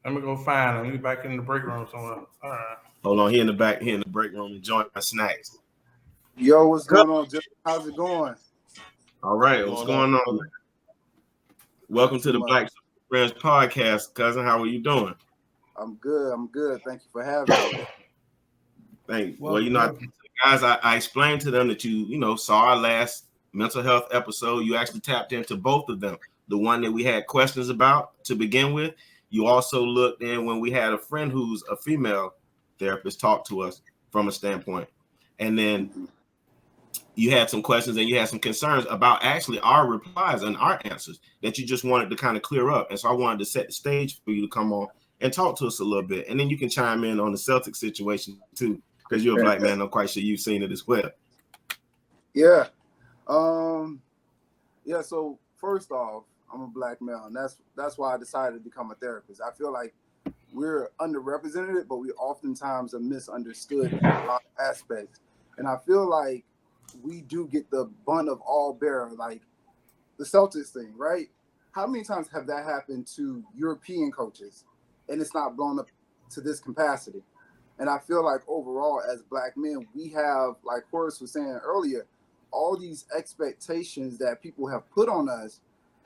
Let me go find him. He's back in the break room somewhere. All right. Hold on, he in the back, he in the break room enjoying my snacks. Yo, what's going on, Joe? How's it going? All right, what's going on? Welcome to the Black Friends Podcast, cousin. How are you doing? I'm good. Thank you for having me. Thanks. Well, guys, I explained to them that you saw our last mental health episode. You actually tapped into both of them. The one that we had questions about to begin with. You also looked in when we had a friend who's a female therapist talk to us from a standpoint. And then you had some questions and you had some concerns about actually our replies and our answers that you just wanted to kind of clear up. And so I wanted to set the stage for you to come on and talk to us a little bit. And then you can chime in on the Celtic situation too, because you're a black man. I'm quite sure you've seen it as well. Yeah. So first off, I'm a black male, and that's why I decided to become a therapist. I feel like we're underrepresented, but we oftentimes are misunderstood in a lot of aspects. And I feel like we do get the bunt of all bear, like the Celtics thing, right? How many times have that happened to European coaches and it's not blown up to this capacity? And I feel like overall as black men, we have, like Horace was saying earlier, all these expectations that people have put on us,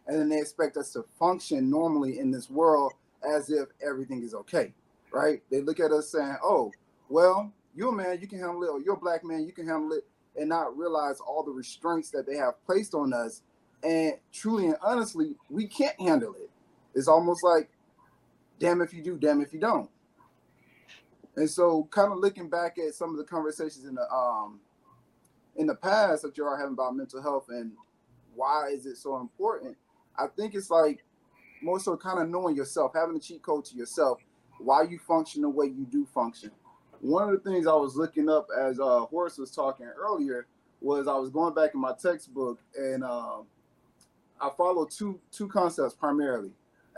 and then they expect us to function normally in this world as if everything is okay, right? They look at us saying, oh, well, you're a man, you can handle it, or you're a black man, you can handle it, and not realize all the restraints that they have placed on us. And truly and honestly, we can't handle it. It's almost like, damn if you do, damn if you don't. And so kind of looking back at some of the conversations in the past that you are having about mental health and why is it so important, I think it's like more so kind of knowing yourself, having a cheat code to yourself, why you function the way you do function. One of the things I was looking up as Horace was talking earlier was I was going back in my textbook and I follow two concepts primarily,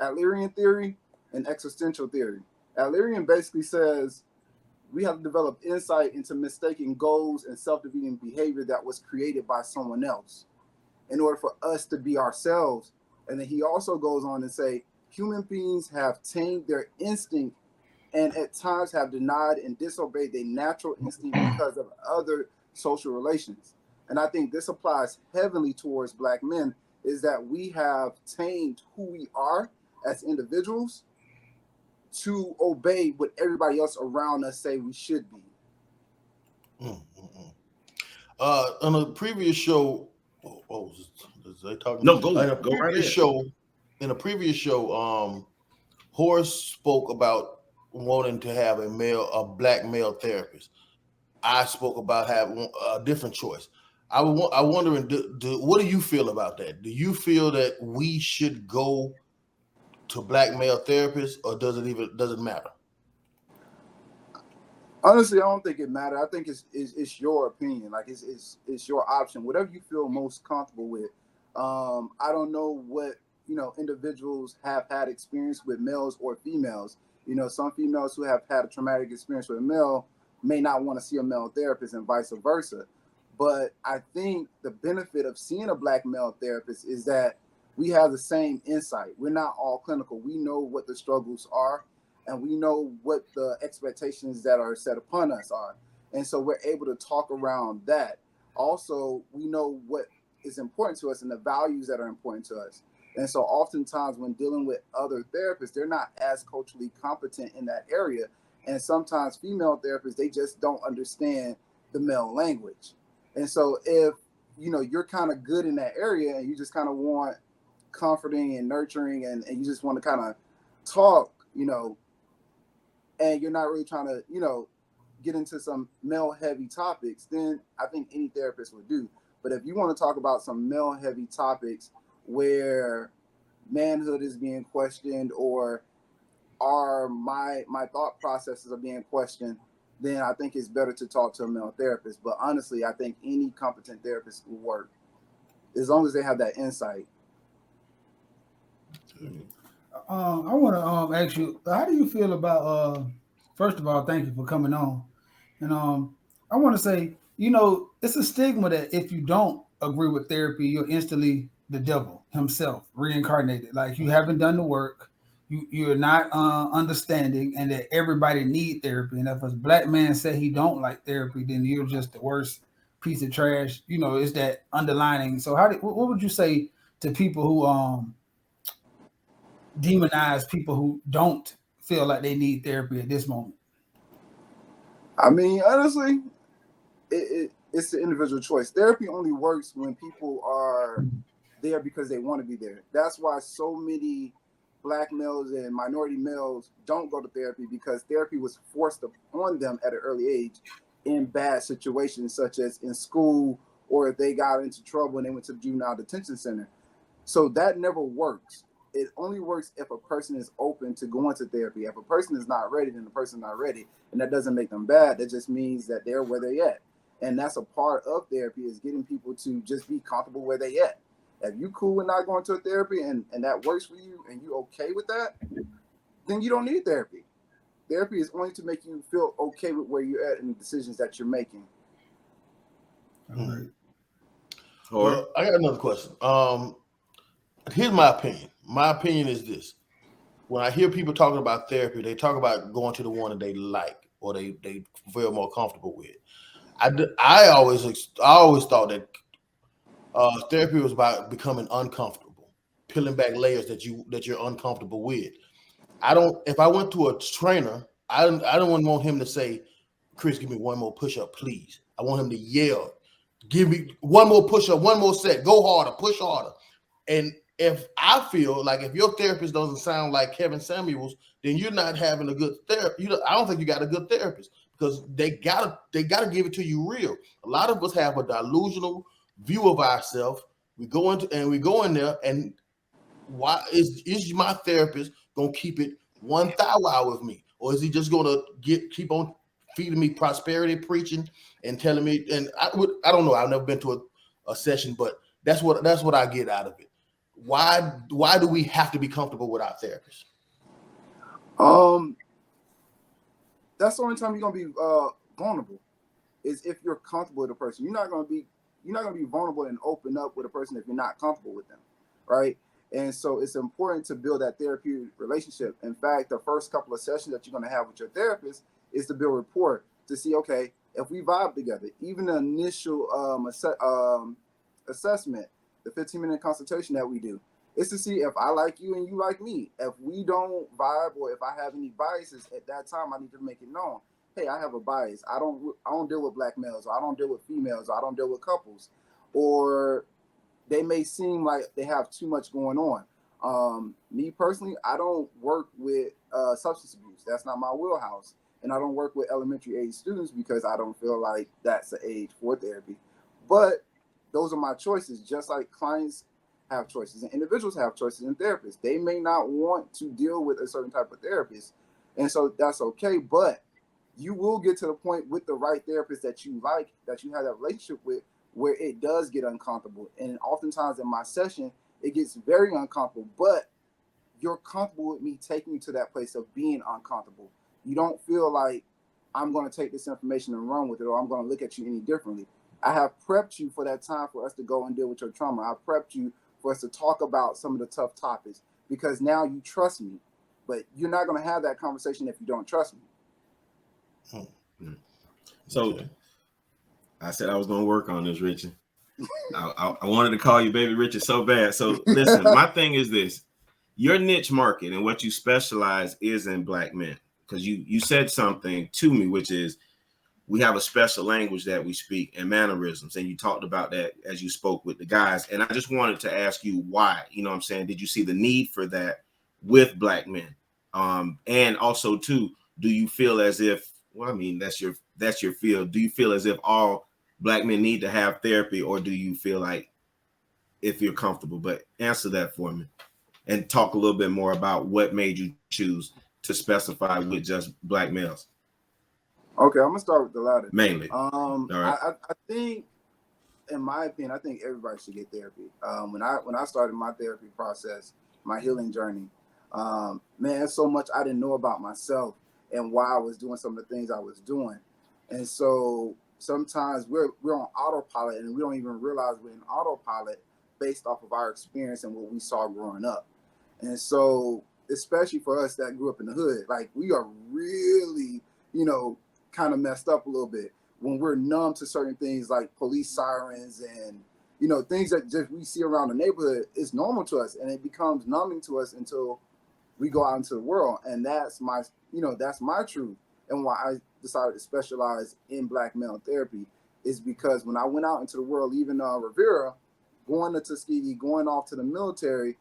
Adlerian theory and existential theory. Adlerian basically says we have to develop insight into mistaking goals and self-defeating behavior that was created by someone else in order for us to be ourselves. And then he also goes on to say human beings have tamed their instinct and at times have denied and disobeyed their natural instinct because of other social relations. And I think this applies heavily towards black men, is that we have tamed who we are as individuals to obey what everybody else around us say we should be. On a previous show, was they talking? No, go right ahead. In a previous show, Horace spoke about wanting to have a black male therapist. I spoke about having a different choice. I'm wondering, what do you feel about that? Do you feel that we should go to black male therapists, or doesn't matter? Honestly, I don't think it matters. I think it's your opinion. Like it's your option. Whatever you feel most comfortable with. I don't know what individuals have had experience with males or females. Some females who have had a traumatic experience with a male may not want to see a male therapist, and vice versa. But I think the benefit of seeing a black male therapist is that we have the same insight. We're not all clinical. We know what the struggles are, and we know what the expectations that are set upon us are. And so we're able to talk around that. Also, we know what is important to us and the values that are important to us. And so oftentimes when dealing with other therapists, they're not as culturally competent in that area. And sometimes female therapists, they just don't understand the male language. And so if, you're kind of good in that area and you just kind of want comforting and nurturing and you just want to kind of talk, and you're not really trying to, get into some male heavy topics, then I think any therapist would do. But if you want to talk about some male heavy topics where manhood is being questioned or my thought processes are being questioned, then I think it's better to talk to a male therapist. But honestly, I think any competent therapist will work as long as they have that insight. I want to ask you, how do you feel about, first of all, thank you for coming on. And I want to say, it's a stigma that if you don't agree with therapy, you're instantly the devil himself, reincarnated. Like you haven't done the work, you're not understanding, and that everybody need therapy. And if a black man said he don't like therapy, then you're just the worst piece of trash. You know, it's that underlining. So what would you say to people who demonize people who don't feel like they need therapy at this moment? I mean, honestly, it's the individual choice. Therapy only works when people are there because they want to be there. That's why so many black males and minority males don't go to therapy, because therapy was forced upon them at an early age in bad situations, such as in school, or if they got into trouble and they went to the juvenile detention center. So that never works. It only works if a person is open to going to therapy. If a person is not ready, then the person's not ready. And that doesn't make them bad. That just means that they're where they're at. And that's a part of therapy, is getting people to just be comfortable where they at. If you cool with not going to a therapy and that works for you and you okay with that, then you don't need therapy. Therapy is only to make you feel okay with where you're at and the decisions that you're making. Mm-hmm. Well, I got another question. Here's my opinion. My opinion is this. When I hear people talking about therapy, they talk about going to the one that they like or they feel more comfortable with. I always thought that therapy was about becoming uncomfortable, peeling back layers that you're uncomfortable with. If I went to a trainer, I don't want him to say, "Chris, give me one more push-up, please." I want him to yell, "Give me one more push-up, one more set, go harder, push harder." And if I feel like if your therapist doesn't sound like Kevin Samuels, then you're not having a good therapy. I don't think you got a good therapist, because they gotta give it to you real. A lot of us have a delusional view of ourselves. We go in there, and why is my therapist gonna keep it one thou wow with me, or is he just gonna keep on feeding me prosperity preaching and telling me? And I don't know. I've never been to a session, but that's what I get out of it. Why do we have to be comfortable with our therapist? That's the only time you're gonna be vulnerable, is if you're comfortable with a person. You're not gonna be vulnerable and open up with a person if you're not comfortable with them, right? And so it's important to build that therapeutic relationship. In fact, the first couple of sessions that you're gonna have with your therapist is to build rapport, to see, okay, if we vibe together. Even the initial assessment, the 15-minute consultation that we do, is to see if I like you and you like me. If we don't vibe, or if I have any biases, at that time I need to make it known. Hey, I have a bias. I don't deal with black males, or I don't deal with females, or I don't deal with couples, or they may seem like they have too much going on. Me personally, I don't work with substance abuse. That's not my wheelhouse. And I don't work with elementary age students, because I don't feel like that's the age for therapy. But those are my choices, just like clients have choices and individuals have choices in therapists. They may not want to deal with a certain type of therapist, and so that's okay. But you will get to the point with the right therapist that you like, that you have that relationship with, where it does get uncomfortable. And oftentimes in my session, it gets very uncomfortable, but you're comfortable with me taking you to that place of being uncomfortable. You don't feel like I'm going to take this information and run with it, or I'm going to look at you any differently. I have prepped you for that time for us to go and deal with your trauma. I've prepped you for us to talk about some of the tough topics, because now you trust me. But you're not going to have that conversation if you don't trust me. So I said I was going to work on this, Richie. I wanted to call you Baby Richie so bad. So listen, my thing is this. Your niche market and what you specialize is in black men. Because you said something to me, which is, we have a special language that we speak and mannerisms. And you talked about that as you spoke with the guys. And I just wanted to ask you why. You know what I'm saying? Did you see the need for that with black men? And also, too, do you feel as if, well, I mean, that's your field. Do you feel as if all black men need to have therapy, or do you feel like if you're comfortable? But answer that for me and talk a little bit more about what made you choose to specify with just black males. Okay, I'm gonna start with the latter. Mainly. All right. I think, in my opinion, I think everybody should get therapy. When I started my therapy process, my healing journey, man, there's so much I didn't know about myself and why I was doing some of the things I was doing. And so sometimes we're on autopilot, and we don't even realize we're in autopilot based off of our experience and what we saw growing up. And so especially for us that grew up in the hood, like we are really, kind of messed up a little bit when we're numb to certain things like police sirens and, things that just we see around the neighborhood. Is normal to us, and it becomes numbing to us until we go out into the world. And that's my truth. And why I decided to specialize in Black male therapy is because when I went out into the world, leaving Rivera, going to Tuskegee, going off to the military,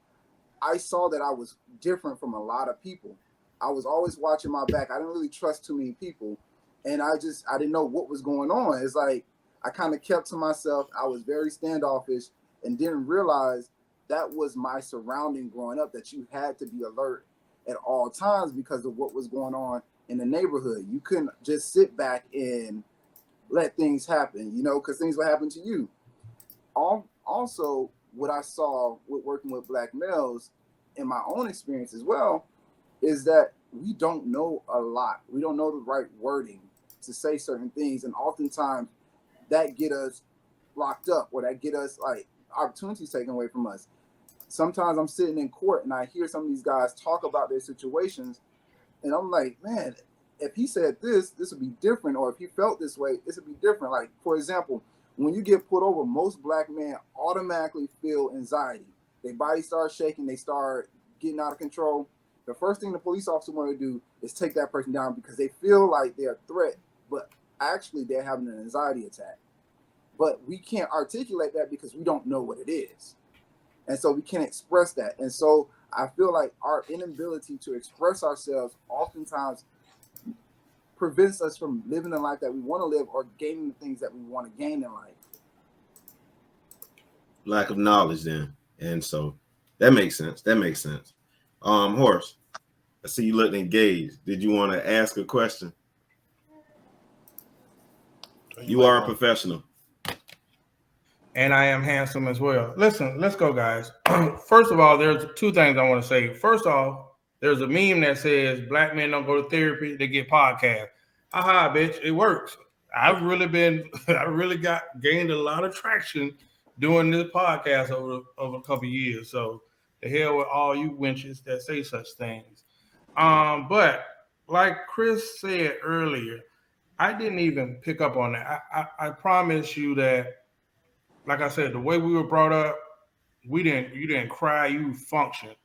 I saw that I was different from a lot of people. I was always watching my back. I didn't really trust too many people. And I didn't know what was going on. It's like I kind of kept to myself. I was very standoffish and didn't realize that was my surrounding growing up, that you had to be alert at all times because of what was going on in the neighborhood. You couldn't just sit back and let things happen, because things will happen to you. Also, what I saw with working with Black males in my own experience as well is that we don't know a lot. We don't know the right wording to say certain things. And oftentimes that get us locked up, or that get us like opportunities taken away from us. Sometimes I'm sitting in court and I hear some of these guys talk about their situations, and I'm like, man, if he said this would be different. Or if he felt this way, this would be different. Like, for example, when you get pulled over, most Black men automatically feel anxiety. Their body starts shaking. They start getting out of control. The first thing the police officer want to do is take that person down because they feel like they're a threat, but actually they're having an anxiety attack. But we can't articulate that because we don't know what it is. And so we can't express that. And so I feel like our inability to express ourselves oftentimes prevents us from living the life that we want to live or gaining the things that we want to gain in life. Lack of knowledge then. And so that makes sense. Horace, I see you looked engaged. Did you want to ask a question? You are a professional. And I am handsome as well. Listen, let's go, guys. First of all, there's two things I want to say. First off, there's a meme that says Black men don't go to therapy, they get podcasts. Aha, bitch, it works. I really gained a lot of traction doing this podcast over a couple of years. So the hell with all you wenches that say such things. But like Chris said earlier, I didn't even pick up on that. I promise you that, like I said, the way we were brought up, you didn't cry, you functioned.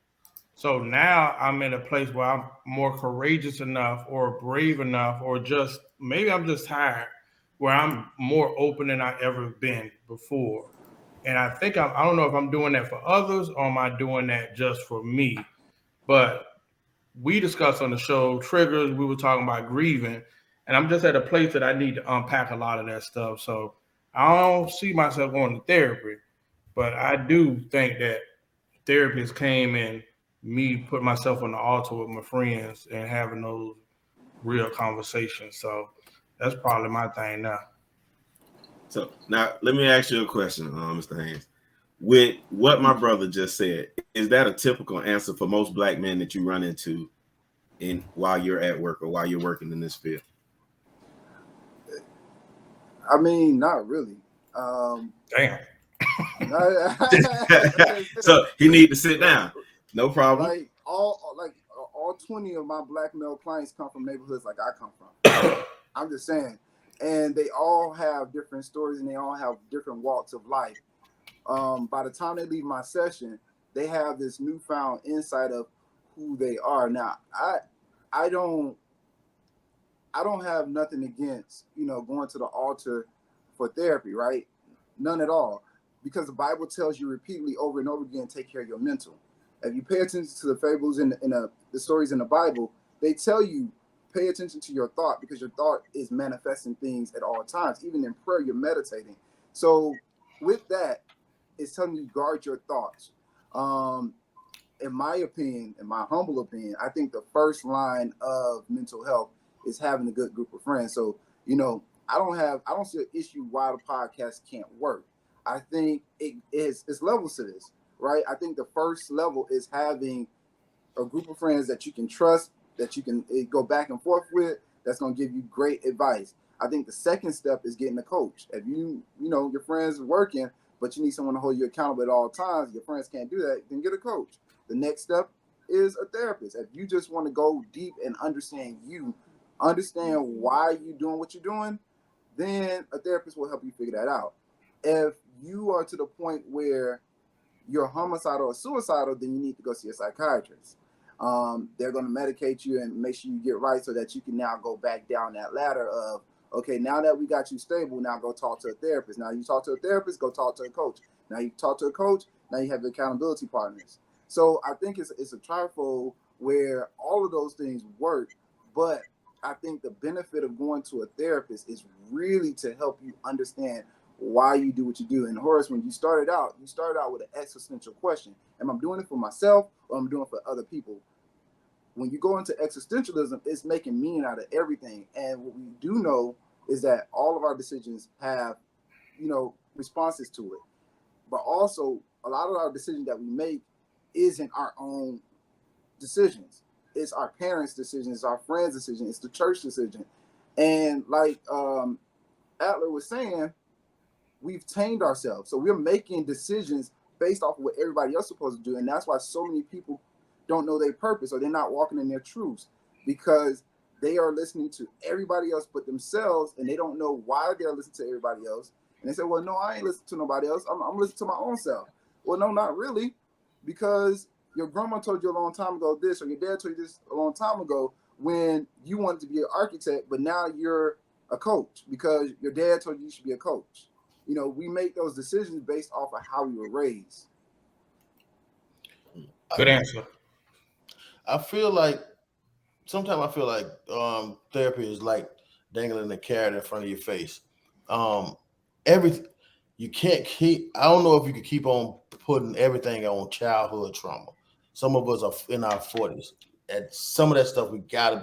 So now I'm in a place where I'm more courageous enough or brave enough, or just maybe I'm just tired, where I'm more open than I ever been before. And I think I don't know if I'm doing that for others or am I doing that just for me. But we discussed on the show triggers. We were talking about grieving, and I'm just at a place that I need to unpack a lot of that stuff. So I don't see myself going to therapy, but I do think that therapists came in me putting myself on the altar with my friends and having those real conversations. So that's probably my thing now. So now let me ask you a question, Mr. Haines. With what my brother just said, is that a typical answer for most Black men that you run into while you're at work or while you're working in this field? I mean, not really. Damn. So he need to sit down. No problem. Like all 20 of my Black male clients come from neighborhoods like I come from. I'm just saying. And they all have different stories and they all have different walks of life. By the time they leave my session, they have this newfound insight of who they are. Now, I don't have nothing against, going to the altar for therapy, right? None at all. Because the Bible tells you repeatedly over and over again, take care of your mental. If you pay attention to the fables in the stories in the Bible, they tell you pay attention to your thought, because your thought is manifesting things at all times. Even in prayer, you're meditating. So with that, it's telling you guard your thoughts. In my opinion, in my humble opinion, I think the first line of mental health is having a good group of friends. So, I don't see an issue why the podcast can't work. I think it's levels to this, right? I think the first level is having a group of friends that you can trust, that you can go back and forth with, that's going to give you great advice. I think the second step is getting a coach. If your friends are working, but you need someone to hold you accountable at all times, your friends can't do that, then get a coach. The next step is a therapist. If you just want to go deep and understand why you're doing what you're doing, then a therapist will help you figure that out. If you are to the point where you're homicidal or suicidal, then you need to go see a psychiatrist. They're going to medicate you and make sure you get right so that you can now go back down that ladder of, okay, now that we got you stable, now go talk to a therapist. Now you talk to a therapist, go talk to a coach. Now you talk to a coach, now you have accountability partners. So I think it's a trifold where all of those things work, but I think the benefit of going to a therapist is really to help you understand why you do what you do. And Horace, when you started out with an existential question. Am I doing it for myself or am I doing it for other people? When you go into existentialism, it's making meaning out of everything. And what we do know is that all of our decisions have, responses to it. But also, a lot of our decisions that we make isn't our own decisions. It's our parents' decisions, it's our friends' decision, it's the church decision. And like Adler was saying, we've tamed ourselves. So we're making decisions based off of what everybody else is supposed to do. And that's why so many people don't know their purpose or they're not walking in their truths, because they are listening to everybody else but themselves, and they don't know why they're listening to everybody else. And they say, well, no, I ain't listening to nobody else. I'm listening to my own self. Well, no, not really, because your grandma told you a long time ago this, or your dad told you this a long time ago when you wanted to be an architect, but now you're a coach because your dad told you should be a coach. We make those decisions based off of how we were raised. Good answer. Sometimes I feel like therapy is like dangling a carrot in front of your face. Everything you can't keep. I don't know if you can keep on putting everything on childhood trauma. Some of us are in our 40s, and some of that stuff we got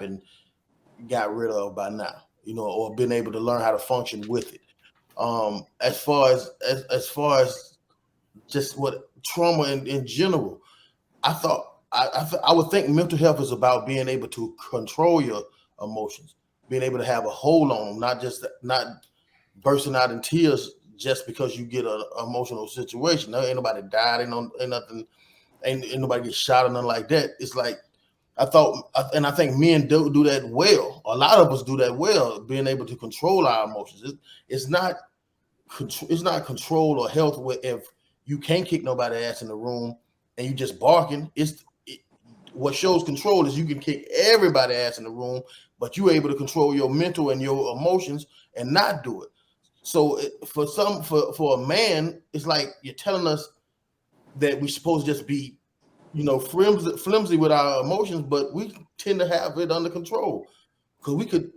rid of by now, or been able to learn how to function with it. As far as just what trauma in general, I would think mental health is about being able to control your emotions, being able to have a hold on them, not bursting out in tears just because you get an emotional situation. Ain't nobody died, ain't nothing, ain't nobody get shot or nothing like that. It's like I think men do that well. A lot of us do that well, being able to control our emotions. It's not control or health if you can't kick nobody's ass in the room and you just barking. What shows control is you can kick everybody's ass in the room, but you're able to control your mental and your emotions and not do it. So for a man, it's like you're telling us that we're supposed to just be, flimsy with our emotions, but we tend to have it under control because we could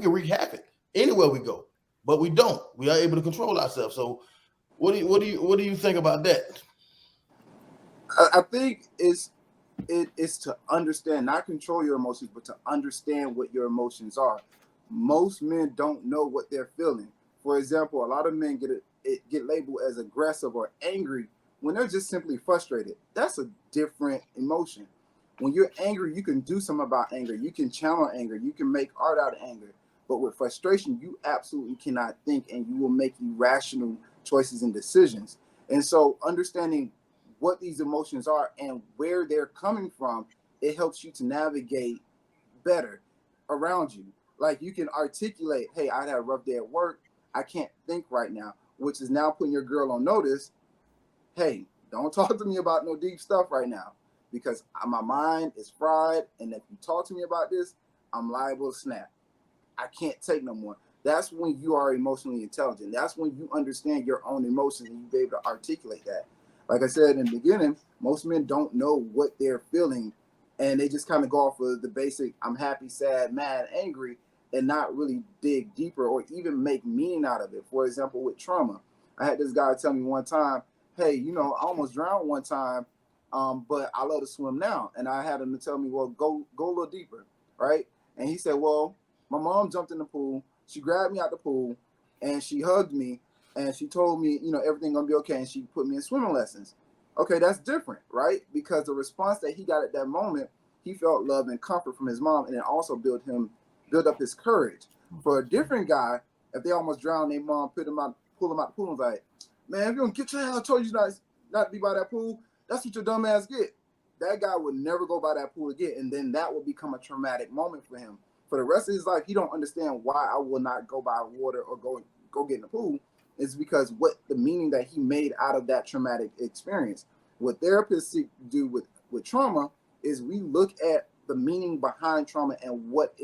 wreak havoc anywhere we go, but we don't. We are able to control ourselves. So what do you think about that? I think it is to understand, not control your emotions, but to understand what your emotions are. Most men don't know what they're feeling. For example, a lot of men get labeled as aggressive or angry when they're just simply frustrated. That's a different emotion. When you're angry, you can do something about anger. You can channel anger. You can make art out of anger. But with frustration, you absolutely cannot think, and you will make irrational choices and decisions. And so understanding what these emotions are and where they're coming from, it helps you to navigate better around you. Like you can articulate, hey, I had a rough day at work. I can't think right now, which is now putting your girl on notice. Hey, don't talk to me about no deep stuff right now because my mind is fried. And if you talk to me about this, I'm liable to snap. I can't take no more. That's when you are emotionally intelligent. That's when you understand your own emotions and you be able to articulate that. Like I said in the beginning, most men don't know what they're feeling, and they just kind of go off of the basic, I'm happy, sad, mad, angry, and not really dig deeper or even make meaning out of it. For example, with trauma, I had this guy tell me one time, hey, I almost drowned one time, but I love to swim now. And I had him to tell me, well, go a little deeper, right? And he said, well, my mom jumped in the pool. She grabbed me out the pool, and she hugged me, and she told me, everything gonna be okay, and she put me in swimming lessons. Okay, that's different, right? Because the response that he got at that moment, he felt love and comfort from his mom, and it also built up his courage. For a different guy, if they almost drowned, their mom pull him out the pool and was like, man, if you don't get your ass, I told you not to be by that pool. That's what your dumb ass get. that guy would never go by that pool again, and then that will become a traumatic moment for him. For the rest of his life, he don't understand why I will not go by water or go get in the pool. It's because what the meaning that he made out of that traumatic experience. What therapists seek to do with trauma is we look at the meaning behind trauma and what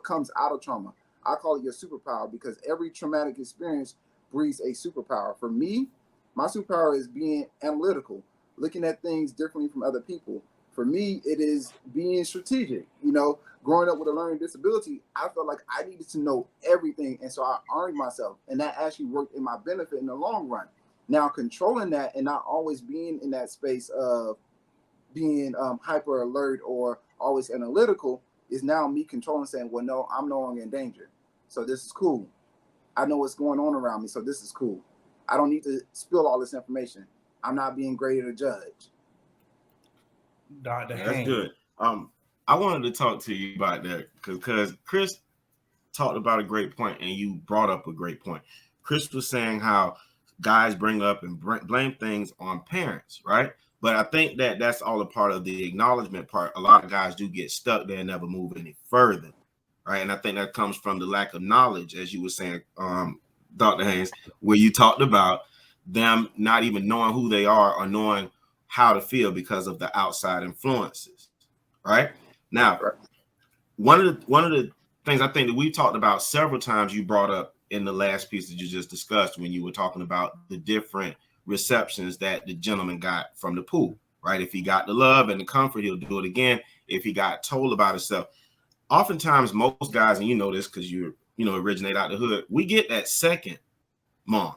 comes out of trauma. I call it your superpower, because every traumatic experience breeds a superpower. For me, my superpower is being analytical, looking at things differently from other people. For me, it is being strategic. Growing up with a learning disability, I felt like I needed to know everything. And so I armed myself, and that actually worked in my benefit in the long run. Now, controlling that and not always being in that space of being hyper alert or always analytical is now me controlling, saying, well, no, I'm no longer in danger. So this is cool. I know what's going on around me. So this is cool. I don't need to spill all this information. I'm not being graded or judged. Dr. That's Haines. good. I wanted to talk to you about that because Chris talked about a great point, and you brought up a great point. Chris was saying how guys bring up and blame things on parents, right? But I think that that's all a part of the acknowledgement part. A lot of guys do get stuck there and never move any further, right? And I think that comes from the lack of knowledge, as you were saying, Dr. Haines, where you talked about them not even knowing who they are or knowing how to feel because of the outside influences, right? Now, one of the things I think that we've talked about several times, you brought up in the last piece that you just discussed when you were talking about the different receptions that the gentleman got from the pool, right? If he got the love and the comfort, he'll do it again. If he got told about himself, oftentimes most guys, and you know this because you originate out the hood, we get that second mom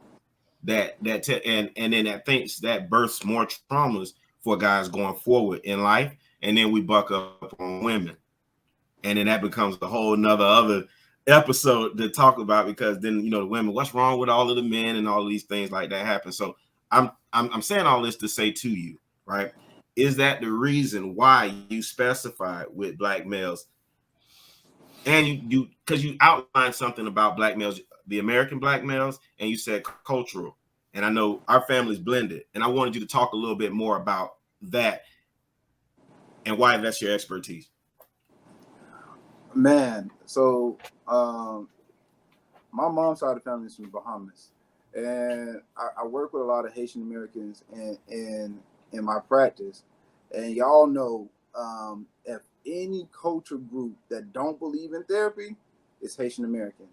and then that thinks that births more traumas for guys going forward in life, and then we buck up on women, and then that becomes a whole other episode to talk about, because then the women, what's wrong with all of the men and all of these things like that happen. So I'm saying all this to say to you, right? Is that the reason why you specified with black males? And you because you outlined something about black males, the American black males, and you said cultural. And I know our family's blended, and I wanted you to talk a little bit more about that and why that's your expertise. Man, so my mom's side of the family is from Bahamas, and I work with a lot of Haitian Americans in my practice, and y'all know if any culture group that don't believe in therapy is Haitian American.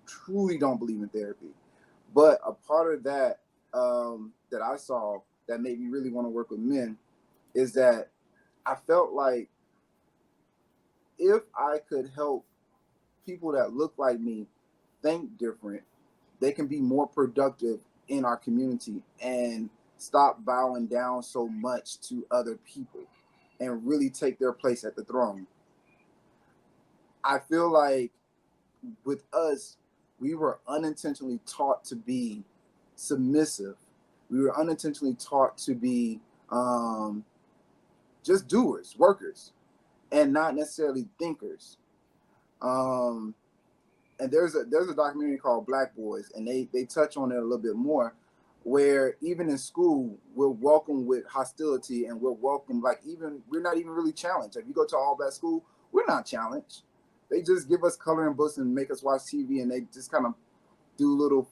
Truly don't believe in therapy. But a part of that that I saw that made me really want to work with men is that I felt like if I could help people that look like me think different, they can be more productive in our community and stop bowing down so much to other people and really take their place at the throne. I feel like with us, we were unintentionally taught to be submissive. We were unintentionally taught to be just doers, workers, and not necessarily thinkers. And there's a documentary called Black Boys, and they touch on it a little bit more, where even in school, we're welcomed with hostility, and we're welcomed, we're not even really challenged. If you go to all black school, we're not challenged. They just give us coloring books and make us watch TV, and they just kind of do little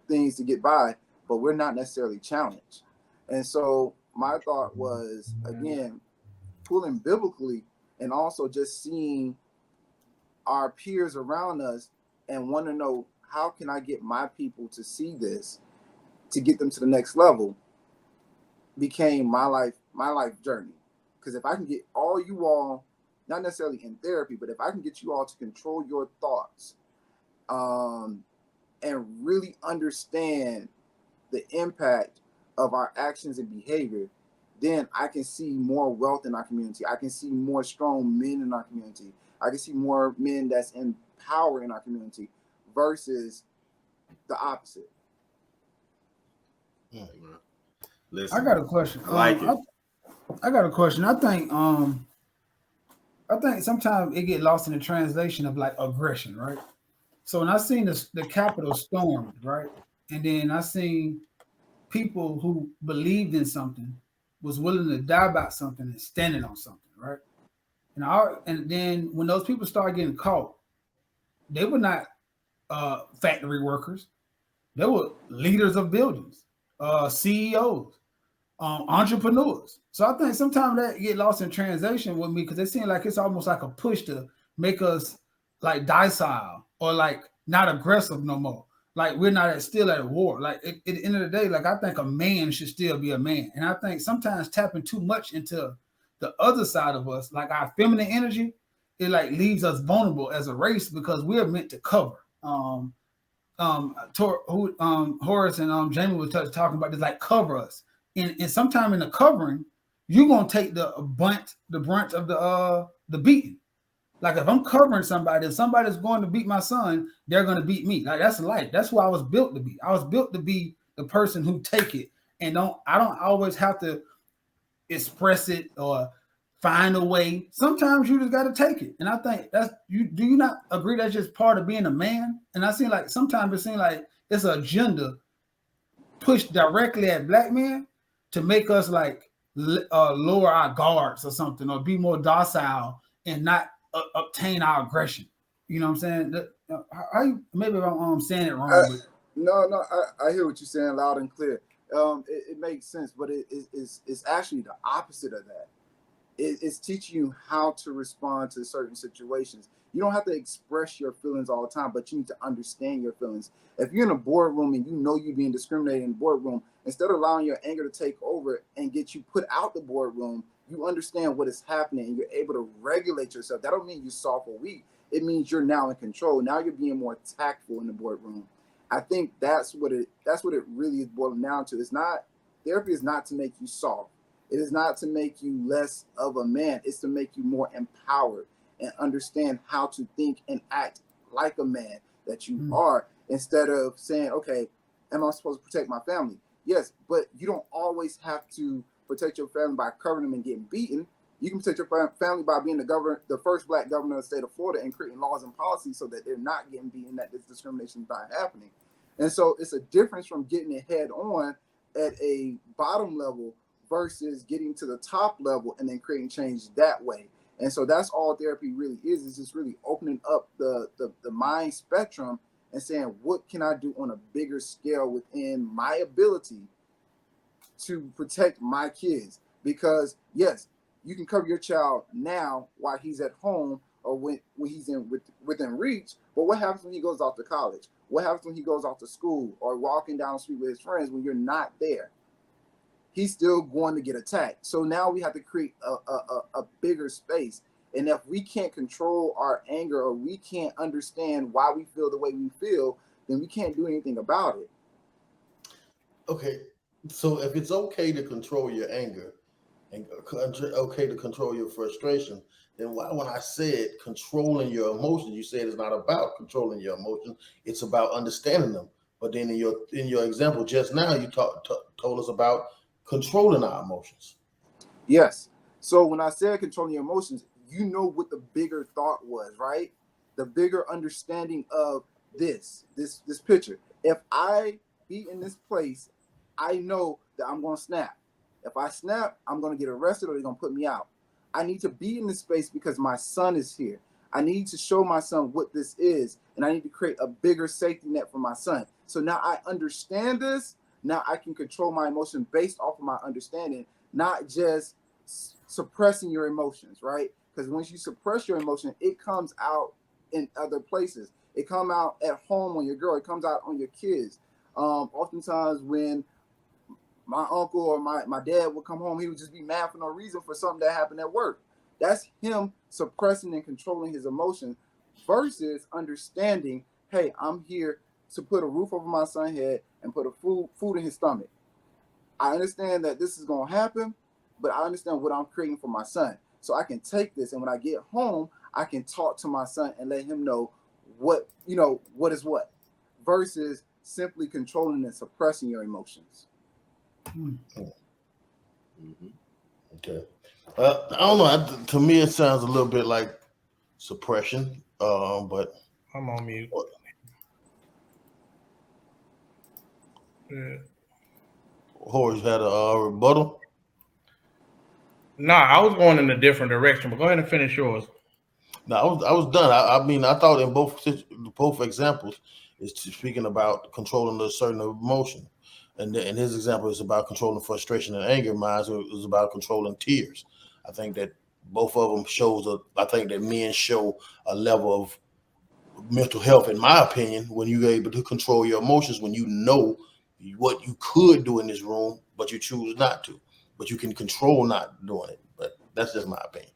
things to get by, but we're not necessarily challenged. And so my thought was, again, pulling biblically and also just seeing our peers around us and want to know, how can I get my people to see this, to get them to the next level, became my life journey. Because if I can get all you all, not necessarily in therapy, but if I can get you all to control your thoughts and really understand the impact of our actions and behavior, then I can see more wealth in our community. I can see more strong men in our community. I can see more men that's in power in our community versus the opposite. Listen, I got a question. I got a question. I think sometimes it get lost in the translation of like aggression, right? So when I seen the Capitol stormed, right, and then I seen people who believed in something was willing to die about something and standing on something, right? And then when those people started getting caught, they were not factory workers. They were leaders of buildings, CEOs, entrepreneurs. So I think sometimes that get lost in translation with me because it seems like it's almost like a push to make us like docile or like not aggressive no more. Like we're not still at war. Like at the end of the day, like I think a man should still be a man. And I think sometimes tapping too much into the other side of us, like our feminine energy, it like leaves us vulnerable as a race because we're meant to cover. Horace and Jamie were talking about this, like cover us. And sometime in the covering, you're gonna take the brunt of the beating. Like if I'm covering somebody, if somebody's going to beat my son, they're gonna beat me. Like that's life. That's who I was built to be. I was built to be the person who take it and I don't always have to express it or find a way. Sometimes you just got to take it. And I think that's you. Do you not agree that's just part of being a man? And I seem like sometimes it seems like it's an agenda pushed directly at black men to make us like lower our guards or something, or be more docile and not obtain our aggression. You know what I'm saying? Maybe I'm saying it wrong. But No, I hear what you're saying loud and clear. It makes sense, but it's actually the opposite of that. It's teaching you how to respond to certain situations. You don't have to express your feelings all the time, but you need to understand your feelings. If you're in a boardroom and you know you're being discriminated in the boardroom, instead of allowing your anger to take over and get you put out the boardroom, you understand what is happening and you're able to regulate yourself. That don't mean you're soft or weak. It means you're now in control. Now you're being more tactful in the boardroom. I think that's what it really is boiling down to. Therapy is not to make you soft. It is not to make you less of a man. It's to make you more empowered and understand how to think and act like a man that you are, instead of saying, okay, am I supposed to protect my family? Yes, but you don't always have to protect your family by covering them and getting beaten. You can protect your family by being the first black governor of the state of Florida and creating laws and policies so that they're not getting beaten, that this discrimination is not happening. And so it's a difference from getting it head on at a bottom level versus getting to the top level and then creating change that way. And so that's all therapy really is just really opening up the mind spectrum and saying, what can I do on a bigger scale within my ability to protect my kids? Because yes, you can cover your child now while he's at home or when he's within reach, but what happens when he goes off to college? What happens when he goes off to school or walking down the street with his friends when you're not there? He's still going to get attacked. So now we have to create a bigger space. And if we can't control our anger or we can't understand why we feel the way we feel, then we can't do anything about it. Okay, so if it's okay to control your anger and okay to control your frustration, then why, when I said controlling your emotions, you said it's not about controlling your emotions, it's about understanding them. But then in your example just now, you told us about controlling our emotions. Yes. So when I said controlling your emotions, you know what the bigger thought was, right? The bigger understanding of this picture. If I be in this place, I know that I'm going to snap. If I snap, I'm going to get arrested or they're going to put me out. I need to be in this space because my son is here. I need to show my son what this is, and I need to create a bigger safety net for my son. So now I understand this. Now I can control my emotion based off of my understanding, not just suppressing your emotions, right? Because once you suppress your emotion, it comes out in other places. It comes out at home on your girl. It comes out on your kids. Oftentimes when my uncle or my dad would come home, he would just be mad for no reason for something that happened at work. That's him suppressing and controlling his emotions versus understanding, hey, I'm here to put a roof over my son's head and put a food in his stomach. I understand that this is going to happen, but I understand what I'm creating for my son. So I can take this, and when I get home, I can talk to my son and let him know what is what, versus simply controlling and suppressing your emotions. Mm-hmm. Okay. I don't know. To me, it sounds a little bit like suppression, but I'm on mute. Yeah. Horace had a rebuttal. No, I was going in a different direction, but go ahead and finish yours. No, I was done. I mean, I thought in both examples is speaking about controlling a certain emotion, and his example is about controlling frustration and anger. Mine is about controlling tears. I think that both of them I think that men show a level of mental health, in my opinion, when you're able to control your emotions, when you know what you could do in this room, but you choose not to, but you can control not doing it. But that's just my opinion.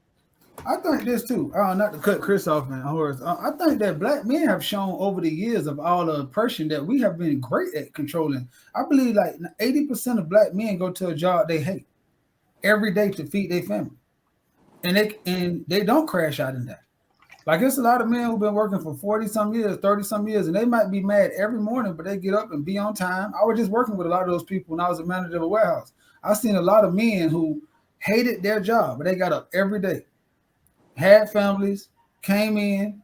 I think this too. Not to cut Chris off, man. Horace. I think that black men have shown over the years of all the oppression that we have been great at controlling. I believe like 80% of black men go to a job they hate every day to feed their family, and they don't crash out in that. Like it's a lot of men who've been working for 40 some years, 30 some years, and they might be mad every morning, but they get up and be on time. I was just working with a lot of those people when I was a manager of a warehouse. I've seen a lot of men who hated their job, but they got up every day, had families, came in.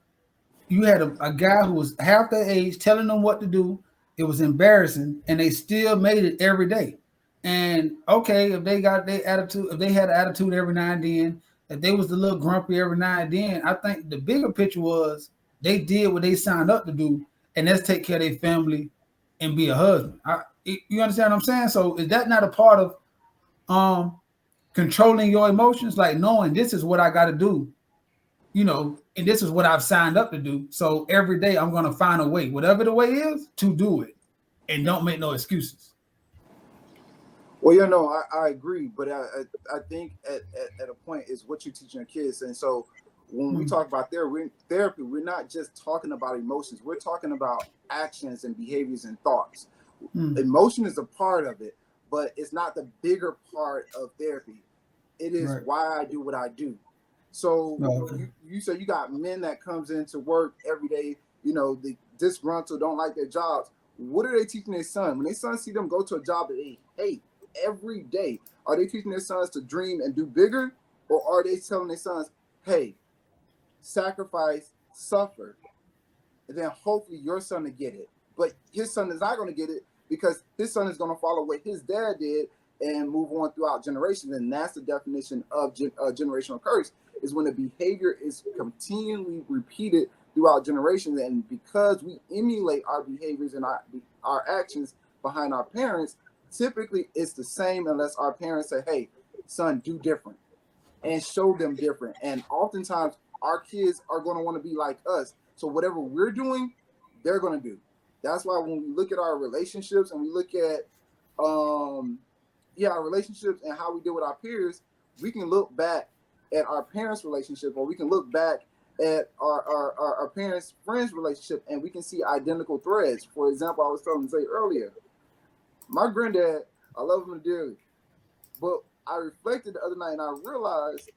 You had a guy who was half their age telling them what to do. It was embarrassing, and they still made it every day. And okay, if they got their attitude, if they had an attitude every now and then, if they was a little grumpy every now and then, I think the bigger picture was they did what they signed up to do, and that's take care of their family and be a husband. You understand what I'm saying? So is that not a part of controlling your emotions? Like knowing this is what I got to do, and this is what I've signed up to do. So every day I'm going to find a way, whatever the way is, to do it, and don't make no excuses. Well, I agree, but I think at a point is what you're teaching your kids. And so when we talk about therapy, we're not just talking about emotions. We're talking about actions and behaviors and thoughts. Emotion is a part of it, but it's not the bigger part of therapy. It is why I do what I do. So you say you got men that comes into work every day, the disgruntled, don't like their jobs. What are they teaching their son? When their son see them go to a job that they hate every day, are they teaching their sons to dream and do bigger? Or are they telling their sons, hey, sacrifice, suffer, and then hopefully your son will get it? But his son is not going to get it because his son is going to follow what his dad did and move on throughout generations. And that's the definition of generational curse, is when the behavior is continually repeated throughout generations. And because we emulate our behaviors and our actions behind our parents, typically it's the same unless our parents say, hey, son, do different and show them different. And oftentimes our kids are going to want to be like us. So whatever we're doing, they're going to do. That's why when we look at our relationships and we look at our relationships and how we deal with our peers, we can look back at our parents' relationship, or we can look back at our parents' friends' relationship, and we can see identical threads. For example, I was telling Zay earlier, my granddad, I love him dearly, but I reflected the other night and I realized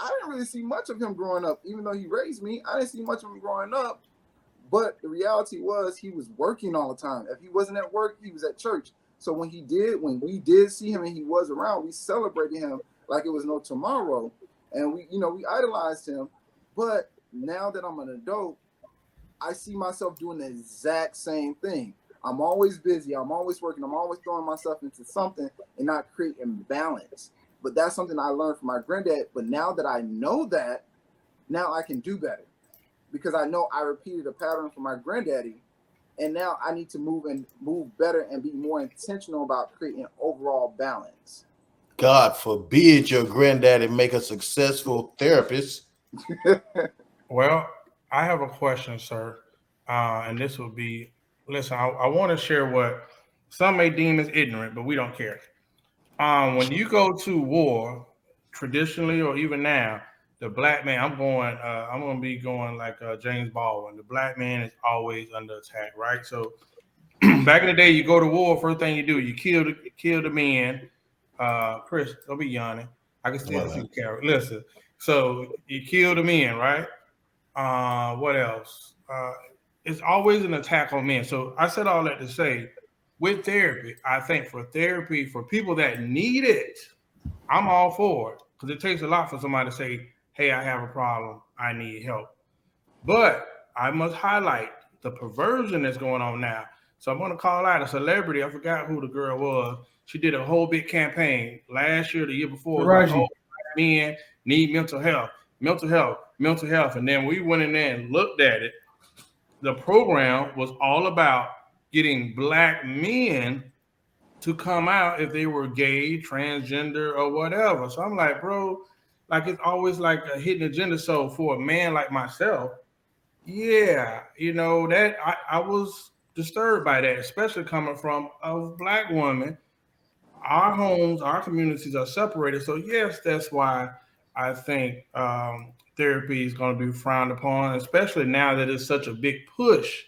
I didn't really see much of him growing up. Even though he raised me, I didn't see much of him growing up. But the reality was he was working all the time. If he wasn't at work, he was at church. So when we did see him and he was around, we celebrated him like it was no tomorrow. And we idolized him. But now that I'm an adult, I see myself doing the exact same thing. I'm always busy. I'm always working. I'm always throwing myself into something and not creating balance. But that's something I learned from my granddad. But now that I know that, now I can do better, because I know I repeated a pattern from my granddaddy. And now I need to move better and be more intentional about creating overall balance. God forbid your granddaddy make a successful therapist. Well, I have a question, sir. And this will be, listen, I want to share what some may deem as ignorant, but we don't care. When you go to war, traditionally or even now, the black man, I'm going to be going like James Baldwin. The black man is always under attack, right? So back in the day, you go to war, first thing you do, you kill the men. Chris, don't be yawning. I can still see Carol. Listen, so you kill the men, right? What else? It's always an attack on men. So I said all that to say, with therapy, I think for people that need it, I'm all for it, because it takes a lot for somebody to say, hey, I have a problem, I need help. But I must highlight the perversion that's going on now. So I'm going to call out a celebrity. I forgot who the girl was. She did a whole big campaign last year, the year before. men need mental health. And then we went in there and looked at it. The program was all about getting black men to come out if they were gay, transgender, or whatever. So I'm like, bro, like it's always like a hidden agenda. So for a man like myself, yeah, that I was disturbed by that, especially coming from a black woman. Our homes, our communities are separated. So yes, that's why I think therapy is going to be frowned upon, especially now that it's such a big push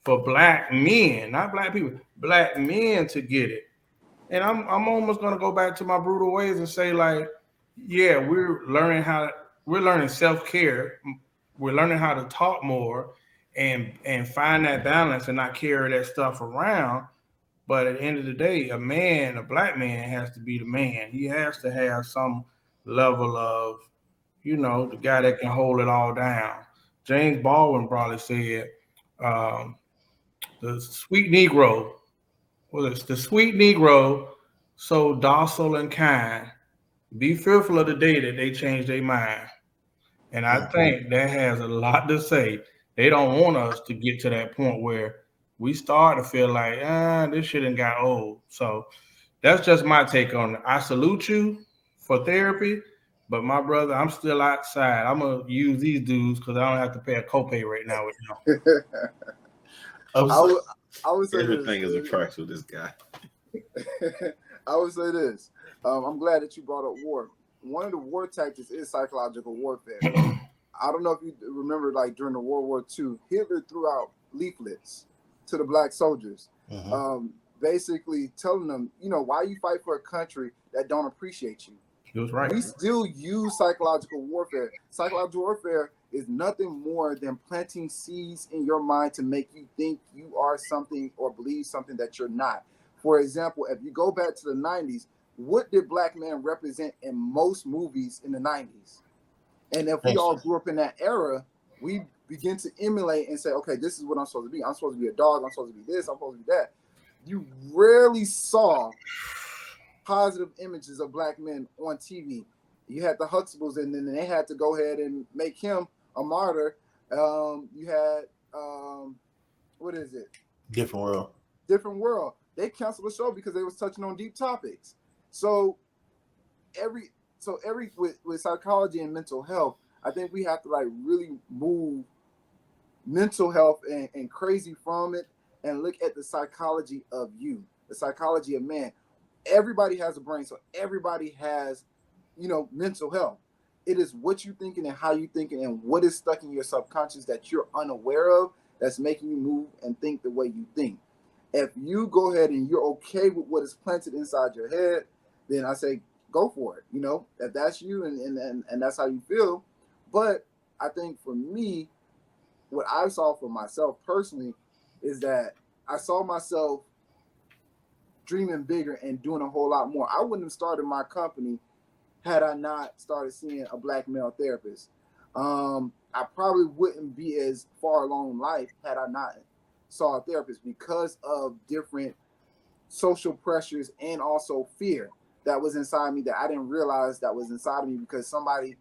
for black men, not black people, black men to get it. And I'm almost gonna go back to my brutal ways and say, like, yeah, we're learning self-care. We're learning how to talk more and find that balance and not carry that stuff around. But at the end of the day, a black man has to be the man. He has to have some level of, the guy that can hold it all down. James Baldwin probably said, the sweet Negro well, it's the sweet Negro, so docile and kind. Be fearful of the day that they change their mind. And I think that has a lot to say. They don't want us to get to that point where we start to feel like, this shit done got old. So that's just my take on it. I salute you for therapy, but my brother, I'm still outside. I'm going to use these dudes because I don't have to pay a copay right now with them. I would say everything this. is a price with this guy. I would say this. I'm glad that you brought up war. One of the war tactics is psychological warfare. I don't know if you remember, like during the World War II, Hitler threw out leaflets to the black soldiers, basically telling them, why you fight for a country that don't appreciate you. He was right. We still use psychological warfare. Psychological warfare is nothing more than planting seeds in your mind to make you think you are something or believe something that you're not. For example, if you go back to the 90s, what did black men represent in most movies in the 90s? And if we all grew up in that era, we begin to emulate and say, okay, this is what I'm supposed to be. I'm supposed to be a dog. I'm supposed to be this. I'm supposed to be that. You rarely saw positive images of black men on TV. You had the Huxtables, and then they had to go ahead and make him a martyr. You had what is it? Different World. They canceled the show because they was touching on deep topics. So with psychology and mental health, I think we have to like really move mental health and crazy from it and look at the psychology of you, the psychology of man. Everybody has a brain, so everybody has, mental health. It is what you thinking and how you thinking and what is stuck in your subconscious that you're unaware of that's making you move and think the way you think. If you go ahead and you're okay with what is planted inside your head, then I say go for it. If that's you and that's how you feel. But I think for me, what I saw for myself personally is that I saw myself dreaming bigger and doing a whole lot more. I wouldn't have started my company had I not started seeing a black male therapist. I probably wouldn't be as far along in life had I not saw a therapist because of different social pressures and also fear that was inside me that I didn't realize that was inside of me because somebody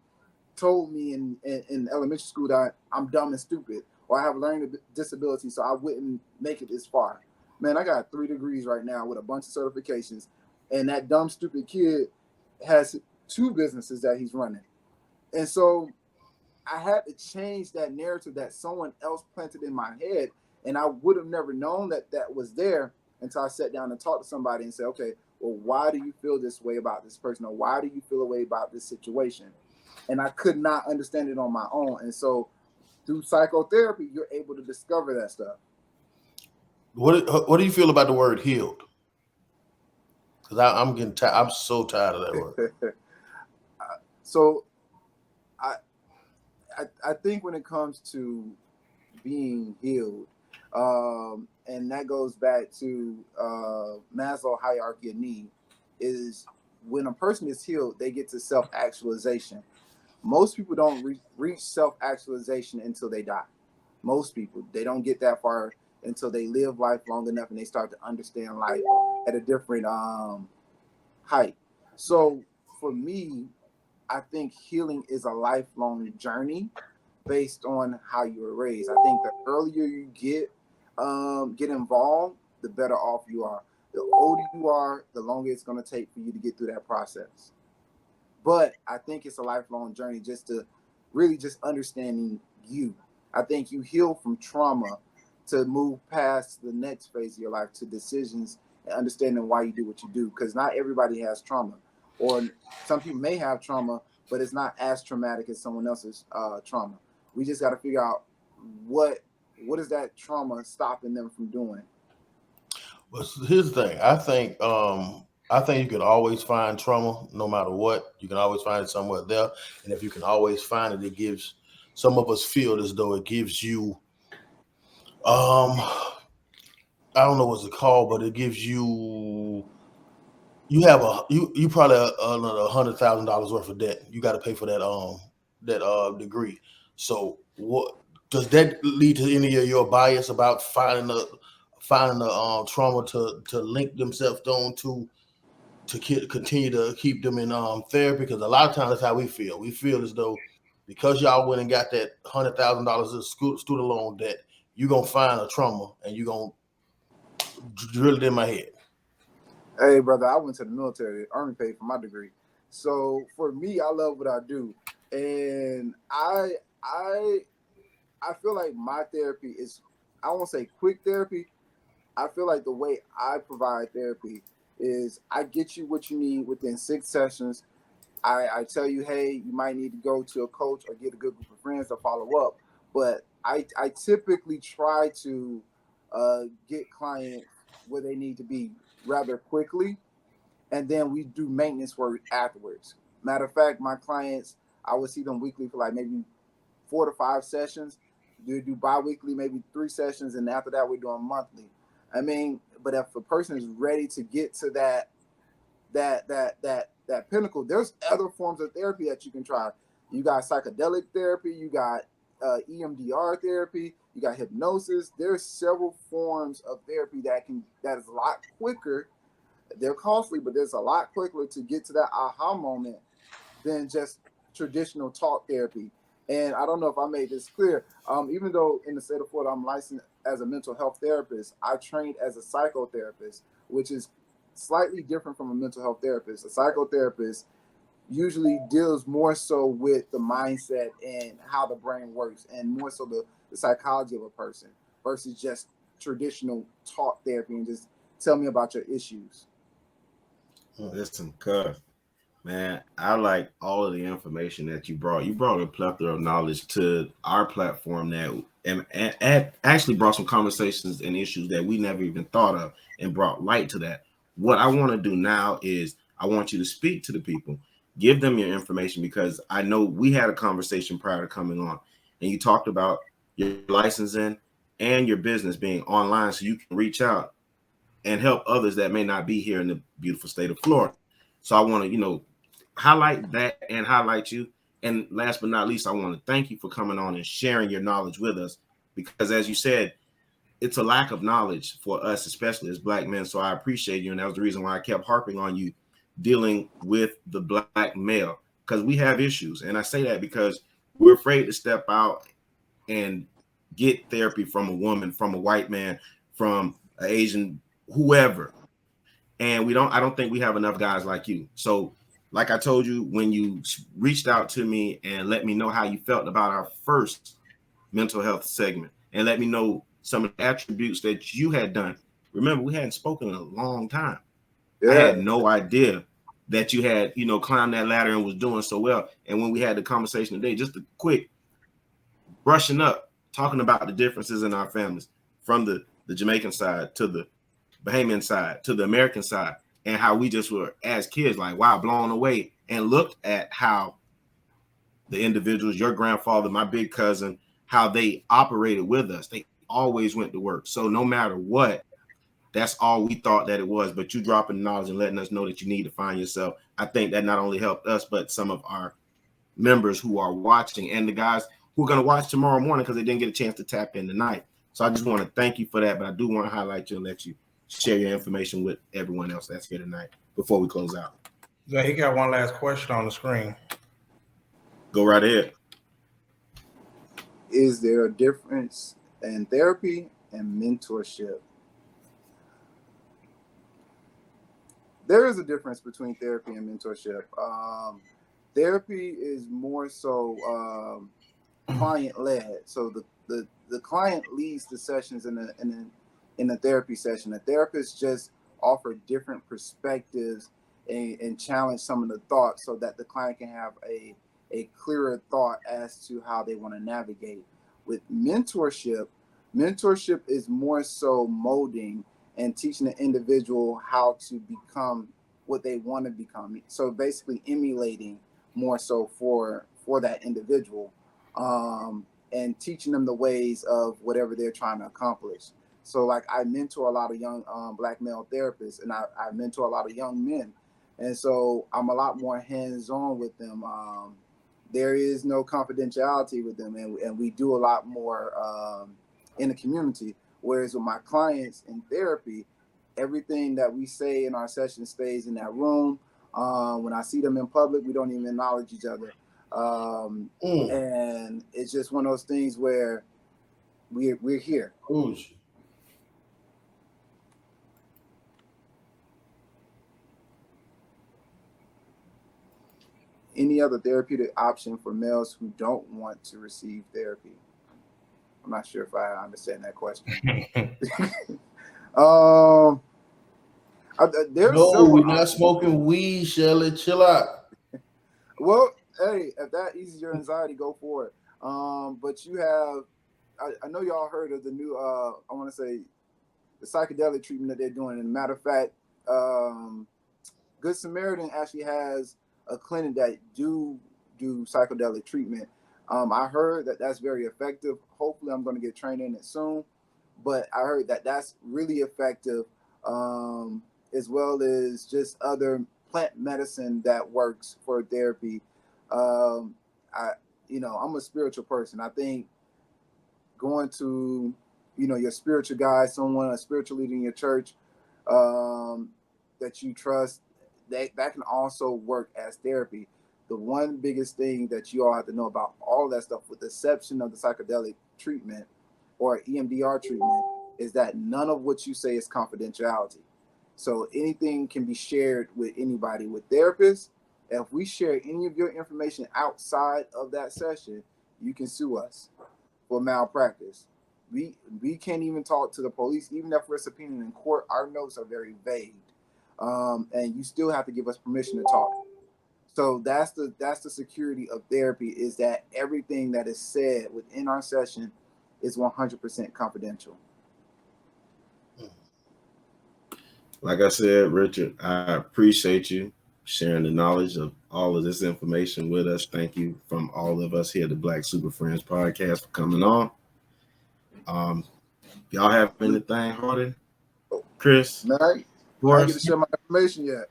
told me in elementary school that I'm dumb and stupid or I have a learning disability, so I wouldn't make it this far. Man, I got 3 degrees right now with a bunch of certifications, and that dumb, stupid kid has 2 businesses that he's running. And so I had to change that narrative that someone else planted in my head, and I would have never known that was there until I sat down and talked to somebody and said, okay, well, why do you feel this way about this person, or why do you feel a way about this situation? And I could not understand it on my own. And so through psychotherapy, you're able to discover that stuff. What do you feel about the word healed? Because I'm getting tired. I'm so tired of that word. So I think when it comes to being healed, and that goes back to Maslow hierarchy of need, is when a person is healed, they get to self-actualization. Most people don't reach self-actualization until they die. Most people, they don't get that far until they live life long enough and they start to understand life at a different height. So for me, I think healing is a lifelong journey based on how you were raised. I think the earlier you get involved, the better off you are. The older you are, the longer it's going to take for you to get through that process. But I think it's a lifelong journey just to really just understanding you. I think you heal from trauma to move past the next phase of your life to decisions and understanding why you do what you do. Because not everybody has trauma, or some people may have trauma, but it's not as traumatic as someone else's trauma. We just got to figure out what is that trauma stopping them from doing. Well, here's the thing. I think you can always find trauma no matter what. You can always find it somewhere there. And if you can always find it, it gives, some of us feel as though it gives you, I don't know what's it called, but it gives you, you probably another $100,000 worth of debt. You got to pay for that degree. So what does that lead to any of your bias about finding the trauma to link themselves on to continue to keep them in therapy? Because a lot of times that's how we feel. We feel as though because y'all went and got that $100,000 of student loan debt, you're gonna find a trauma and you're gonna drill it in my head. Hey, brother, I went to the military. The Army paid for my degree. So for me, I love what I do, and I feel like my therapy is, I won't say quick therapy. I feel like the way I provide therapy is I get you what you need within 6 sessions. I tell you, hey, you might need to go to a coach or get a good group of friends to follow up. But I typically try to get clients where they need to be rather quickly. And then we do maintenance work afterwards. Matter of fact, my clients, I would see them weekly for like maybe 4 to 5 sessions. We do bi-weekly, maybe 3 sessions. And after that, we're doing monthly. I mean, but if a person is ready to get to that pinnacle, there's other forms of therapy that you can try. You got psychedelic therapy, you got EMDR therapy, you got hypnosis. There's several forms of therapy that is a lot quicker. They're costly, but there's a lot quicker to get to that aha moment than just traditional talk therapy. And I don't know if I made this clear. Even though in the state of Florida, I'm licensed as a mental health therapist, I trained as a psychotherapist, which is slightly different from a mental health therapist. A psychotherapist usually deals more so with the mindset and how the brain works, and more so the psychology of a person versus just traditional talk therapy and just tell me about your issues. Listen, cuz, man, I like all of the information that you brought. You brought a plethora of knowledge to our platform that and actually brought some conversations and issues that we never even thought of and brought light to that. What I want to do now is I want you to speak to the people, give them your information, because I know we had a conversation prior to coming on, and you talked about your licensing and your business being online so you can reach out and help others that may not be here in the beautiful state of Florida. So I want to, highlight that and highlight you. And last but not least, I want to thank you for coming on and sharing your knowledge with us, because as you said, it's a lack of knowledge for us, especially as Black men. So I appreciate you. And that was the reason why I kept harping on you dealing with the Black male, because we have issues. And I say that because we're afraid to step out and get therapy from a woman, from a white man, from an Asian, whoever. And I don't think we have enough guys like you. So like I told you, when you reached out to me and let me know how you felt about our first mental health segment and let me know some of the attributes that you had done. Remember, we hadn't spoken in a long time. Yeah. I had no idea that you had, climbed that ladder and was doing so well. And when we had the conversation today, just a quick brushing up, talking about the differences in our families, from the Jamaican side to the Bahamian side to the American side, and how we just were, as kids, like, wow, blown away, and looked at how the individuals, your grandfather, my big cousin, how they operated with us. They always went to work. So no matter what, that's all we thought that it was. But you dropping knowledge and letting us know that you need to find yourself, I think that not only helped us, but some of our members who are watching and the guys who are going to watch tomorrow morning because they didn't get a chance to tap in tonight. So I just want to thank you for that. But I do want to highlight you and let you share your information with everyone else that's here tonight before we close out. Yeah, he got one last question on the screen. Go right ahead. Is there a difference in therapy and mentorship? There is a difference between therapy and mentorship. Therapy is more so client led. So the client leads the sessions in a therapy session. The therapist just offer different perspectives and challenge some of the thoughts so that the client can have a clearer thought as to how they want to navigate. With mentorship is more so molding and teaching the individual how to become what they want to become. So basically emulating more so for that individual, and teaching them the ways of whatever they're trying to accomplish. So like I mentor a lot of young Black male therapists, and I mentor a lot of young men. And so I'm a lot more hands-on with them. There is no confidentiality with them, and we do a lot more in the community. Whereas with my clients in therapy, everything that we say in our session stays in that room. When I see them in public, we don't even acknowledge each other. And it's just one of those things where we're here. Ooh. Any other therapeutic option for males who don't want to receive therapy? I'm not sure if I understand that question. No, we're not smoking weed, Shelly. Chill out. Well, hey, if that eases your anxiety, go for it. But you have, I know y'all heard of the new, I want to say, the psychedelic treatment that they're doing. And matter of fact, Good Samaritan actually has a clinic that do psychedelic treatment. I heard that that's very effective. Hopefully, I'm going to get trained in it soon. But I heard that that's really effective, as well as just other plant medicine that works for therapy. I'm a spiritual person. I think going to, your spiritual guide, a spiritual leader in your church that you trust, that can also work as therapy. The one biggest thing that you all have to know about all of that stuff, with the exception of the psychedelic treatment or EMDR treatment, is that none of what you say is confidentiality. So anything can be shared with anybody. With therapists, if we share any of your information outside of that session, you can sue us for malpractice. We can't even talk to the police, even if we're subpoenaed in court. Our notes are very vague, and you still have to give us permission to talk. So that's the security of therapy, is that everything that is said within our session is 100% confidential. Like I said, Richard, I appreciate you sharing the knowledge of all of this information with us. Thank you from all of us here at the Black Super Friends podcast for coming on. Y'all have anything, Harden? Chris? No, I didn't get to share my information yet.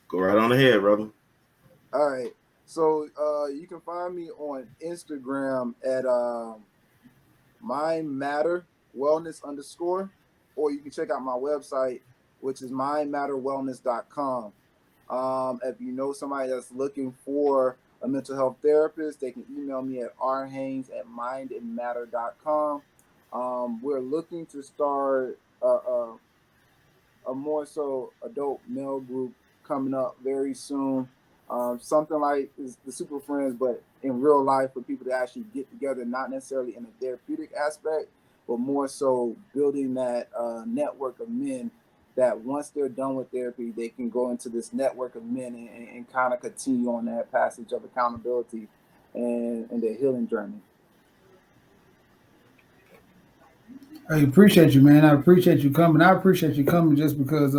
Go right on ahead, brother. All right. So you can find me on Instagram at mindmatterwellness_, or you can check out my website, which is mindmatterwellness.com. If you know somebody that's looking for a mental health therapist, they can email me at rhaines@mindandmatter.com. We're looking to start a more so adult male group coming up very soon. Something like the Super Friends, but in real life, for people to actually get together, not necessarily in a therapeutic aspect, but more so building that network of men that once they're done with therapy, they can go into this network of men and kind of continue on that passage of accountability and their healing journey. I appreciate you, man. I appreciate you coming. I appreciate you coming just because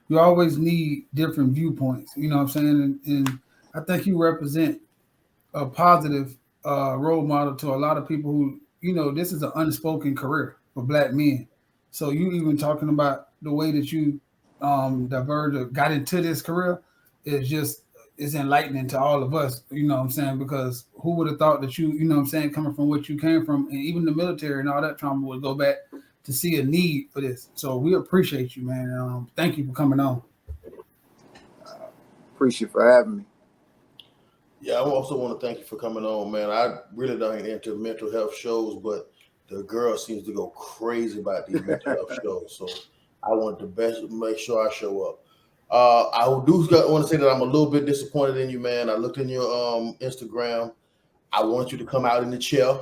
you always need different viewpoints. You know what I'm saying? And I think you represent a positive role model to a lot of people who, this is an unspoken career for Black men. So you even talking about the way that you got into this career is enlightening to all of us, you know what I'm saying? Because who would have thought that you know what I'm saying, coming from what you came from, and even the military and all that trauma, would go back to see a need for this. So we appreciate you, man. Thank you for coming on. Appreciate you for having me. Yeah, I also want to thank you for coming on, man. I really don't get into mental health shows, but the girl seems to go crazy about these mental health shows. So I want to make sure I show up. I want to say that I'm a little bit disappointed in you, man. I looked in your Instagram. I want you to come out in the chair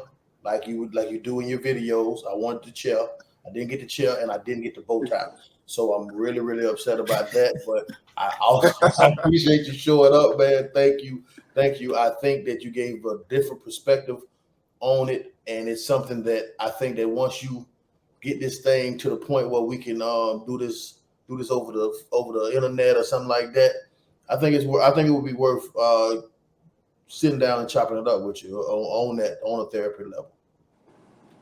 like you do in your videos. I wanted the chair. I didn't get the chair, and I didn't get the bow tie. So I'm really, really upset about that. But I appreciate you showing up, man. Thank you. I think that you gave a different perspective on it, and it's something that I think that once you get this thing to the point where we can do this over the internet or something like that, I think it would be worth sitting down and chopping it up with you on a therapy level.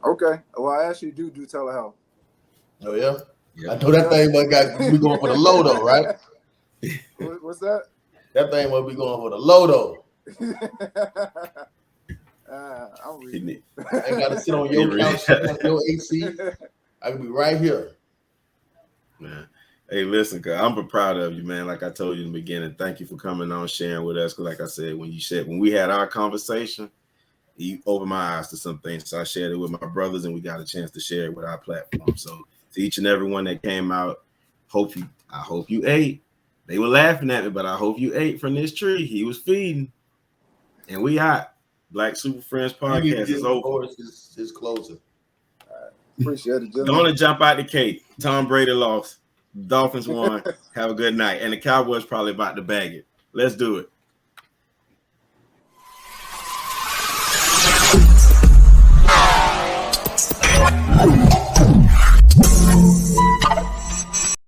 Okay. Well, I actually do telehealth. Oh yeah. I know that thing we going for the low though, right? What's that? That thing must be going for the low though. I'm reading. I ain't gotta sit on your couch, your AC. I can be right here. Man. Hey, listen, cause I'm proud of you, man. Like I told you in the beginning, thank you for coming on, sharing with us. Cause like I said, when we had our conversation, you opened my eyes to some things. So I shared it with my brothers, and we got a chance to share it with our platform. So to each and every one that came out, I hope you ate. They were laughing at me, but I hope you ate from this tree. He was feeding, and we out. Black Super Friends podcast is over. It's closing. Appreciate it, Don't want to jump out the cake. Tom Brady lost. Dolphins won. Have a good night. And the Cowboys probably about to bag it. Let's do it.